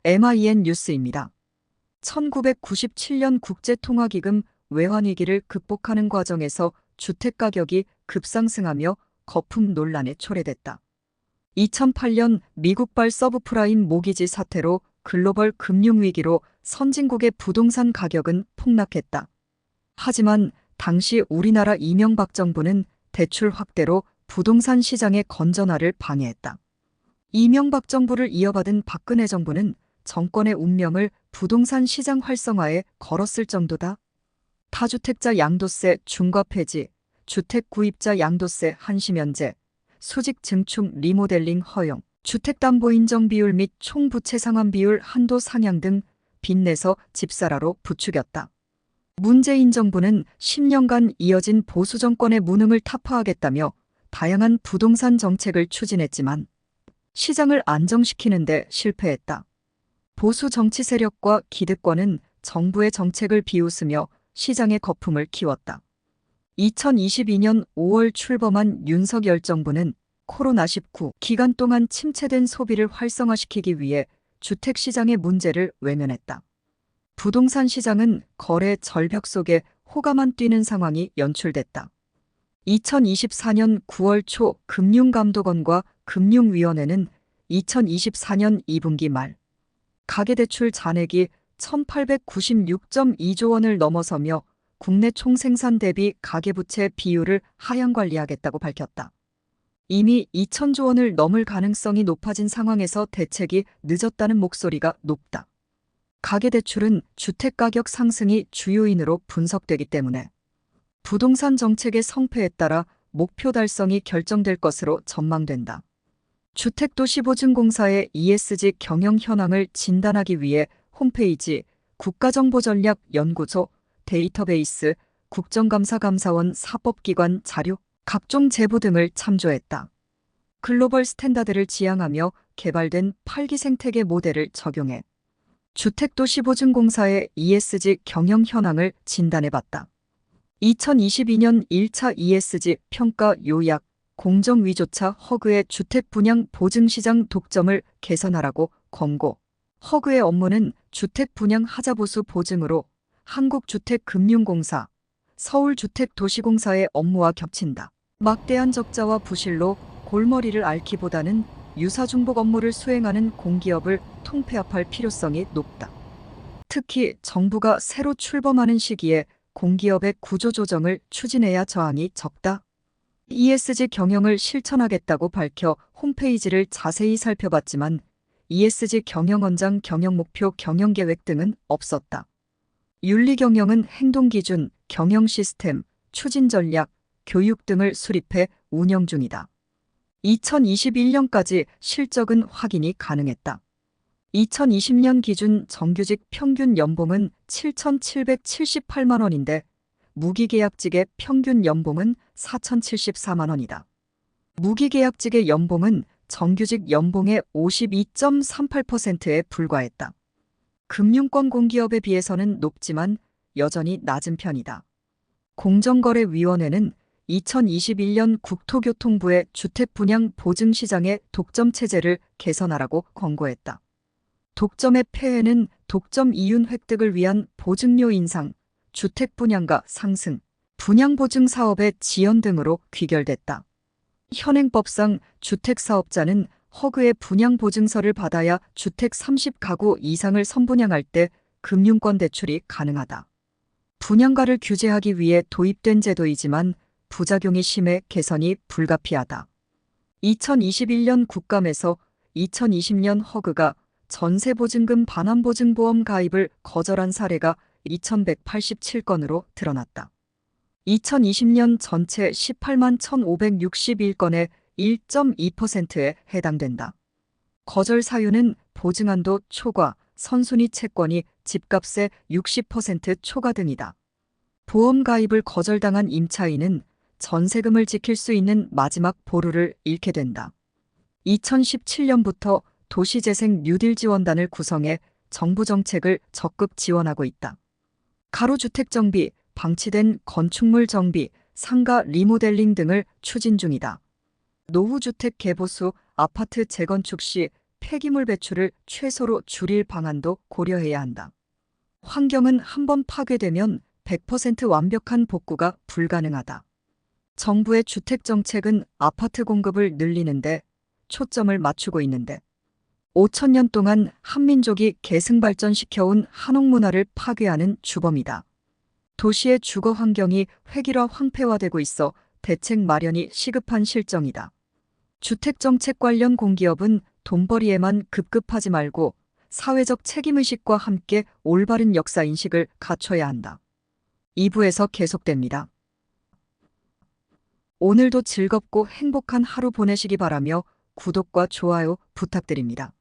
MIN 뉴스입니다. 1997년 국제통화기금 외환위기를 극복하는 과정에서 주택가격이 급상승하며 거품 논란에 초래됐다. 2008년 미국발 서브프라임 모기지 사태로 글로벌 금융위기로 선진국의 부동산 가격은 폭락했다. 하지만 당시 우리나라 이명박 정부는 대출 확대로 부동산 시장의 건전화를 방해했다. 이명박 정부를 이어받은 박근혜 정부는 정권의 운명을 부동산 시장 활성화에 걸었을 정도다. 다주택자 양도세 중과 폐지, 주택 구입자 양도세 한시 면제, 수직 증축 리모델링 허용, 주택담보 인정 비율 및 총부채 상환 비율 한도 상향 등 빚내서 집사라로 부추겼다. 문재인 정부는 10년간 이어진 보수 정권의 무능을 타파하겠다며 다양한 부동산 정책을 추진했지만 시장을 안정시키는 데 실패했다. 보수 정치 세력과 기득권은 정부의 정책을 비웃으며 시장의 거품을 키웠다. 2022년 5월 출범한 윤석열 정부는 코로나19 기간 동안 침체된 소비를 활성화시키기 위해 주택시장의 문제를 외면했다. 부동산 시장은 거래 절벽 속에 호가만 뛰는 상황이 연출됐다. 2024년 9월 초 금융감독원과 금융위원회는 2024년 2분기 말 가계대출 잔액이 1,896.2조 원을 넘어서며 국내 총생산 대비 가계부채 비율을 하향 관리하겠다고 밝혔다. 이미 2,000조 원을 넘을 가능성이 높아진 상황에서 대책이 늦었다는 목소리가 높다. 가계대출은 주택가격 상승이 주요인으로 분석되기 때문에 부동산 정책의 성패에 따라 목표 달성이 결정될 것으로 전망된다. 주택도시보증공사의 ESG 경영 현황을 진단하기 위해 홈페이지 국가정보전략연구소 데이터베이스 국정감사감사원 사법기관 자료 각종 제보 등을 참조했다. 글로벌 스탠다드를 지향하며 개발된 8기 생태계 모델을 적용해 주택도시보증공사의 ESG 경영 현황을 진단해봤다. 2022년 1차 ESG 평가 요약 공정위조차 허그의 주택분양 보증시장 독점을 개선하라고 권고. 허그의 업무는 주택분양 하자보수 보증으로 한국주택금융공사, 서울주택도시공사의 업무와 겹친다. 막대한 적자와 부실로 골머리를 앓기보다는 유사중복 업무를 수행하는 공기업을 통폐합할 필요성이 높다. 특히 정부가 새로 출범하는 시기에 공기업의 구조조정을 추진해야 저항이 적다. ESG 경영을 실천하겠다고 밝혀 홈페이지를 자세히 살펴봤지만 ESG 경영원장 경영목표 경영계획 등은 없었다. 윤리경영은 행동기준, 경영시스템, 추진전략, 교육 등을 수립해 운영 중이다. 2021년까지 실적은 확인이 가능했다. 2020년 기준 정규직 평균 연봉은 7,778만 원인데 무기계약직의 평균 연봉은 4,074만 원이다. 무기계약직의 연봉은 정규직 연봉의 52.38%에 불과했다. 금융권 공기업에 비해서는 높지만 여전히 낮은 편이다. 공정거래위원회는 2021년 국토교통부의 주택분양 보증시장의 독점체제를 개선하라고 권고했다. 독점의 폐해는 독점 이윤 획득을 위한 보증료 인상, 주택분양가 상승, 분양보증 사업의 지연 등으로 귀결됐다. 현행법상 주택사업자는 허그의 분양보증서를 받아야 주택 30가구 이상을 선분양할 때 금융권 대출이 가능하다. 분양가를 규제하기 위해 도입된 제도이지만 부작용이 심해 개선이 불가피하다. 2021년 국감에서 2020년 허그가 전세보증금 반환보증보험 가입을 거절한 사례가 2,187건으로 드러났다. 2020년 전체 18만 1,561건의 1.2%에 해당된다. 거절 사유는 보증한도 초과, 선순위 채권이 집값의 60% 초과 등이다. 보험 가입을 거절당한 임차인은 전세금을 지킬 수 있는 마지막 보루를 잃게 된다. 2017년부터 도시재생 뉴딜 지원단을 구성해 정부 정책을 적극 지원하고 있다. 가로주택 정비, 방치된 건축물 정비, 상가 리모델링 등을 추진 중이다. 노후주택 개보수, 아파트 재건축 시 폐기물 배출을 최소로 줄일 방안도 고려해야 한다. 환경은 한번 파괴되면 100% 완벽한 복구가 불가능하다. 정부의 주택 정책은 아파트 공급을 늘리는데 초점을 맞추고 있는데 5천년 동안 한민족이 계승발전시켜온 한옥 문화를 파괴하는 주범이다. 도시의 주거 환경이 획일화 황폐화되고 있어 대책 마련이 시급한 실정이다. 주택정책 관련 공기업은 돈벌이에만 급급하지 말고 사회적 책임의식과 함께 올바른 역사인식을 갖춰야 한다. 2부에서 계속됩니다. 오늘도 즐겁고 행복한 하루 보내시기 바라며 구독과 좋아요 부탁드립니다.